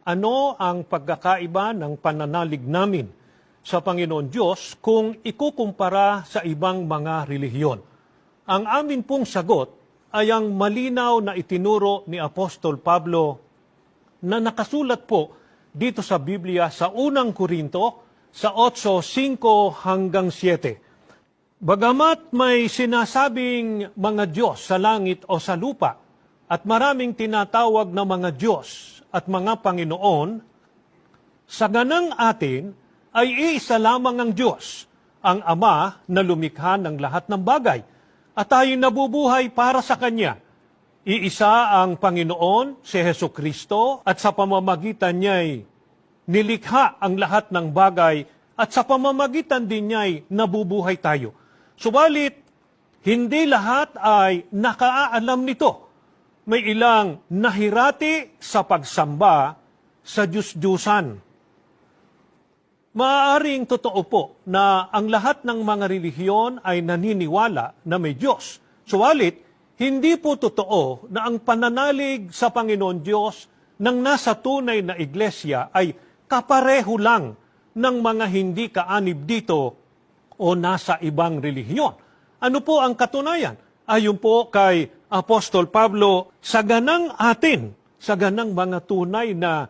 Ano ang pagkakaiba ng pananalig namin sa Panginoon Diyos kung ikukumpara sa ibang mga relihiyon? Ang amin pong sagot ay ang malinaw na itinuro ni Apostol Pablo na nakasulat po dito sa Biblia sa unang Korinto sa 8:5 hanggang 7. Bagamat may sinasabing mga Diyos sa langit o sa lupa at maraming tinatawag na mga Diyos at mga Panginoon, sa ganang atin ay iisa lamang ang Diyos, ang Ama na lumikha ng lahat ng bagay, at tayo nabubuhay para sa Kanya. Iisa ang Panginoon, si Hesukristo, at sa pamamagitan niya'y nilikha ang lahat ng bagay, at sa pamamagitan din niya'y nabubuhay tayo. Subalit, hindi lahat ay nakaalam nito. May ilang nahirati sa pagsamba sa Diyos-Diyusan. Maaaring totoo po na ang lahat ng mga relihiyon ay naniniwala na may Diyos. Subalit, hindi po totoo na ang pananalig sa Panginoon Diyos ng nasa tunay na iglesia ay kapareho lang ng mga hindi kaanib dito o nasa ibang relihiyon. Ano po ang katunayan? Ayon po kay Apostol Pablo, sa ganang atin, sa ganang mga tunay na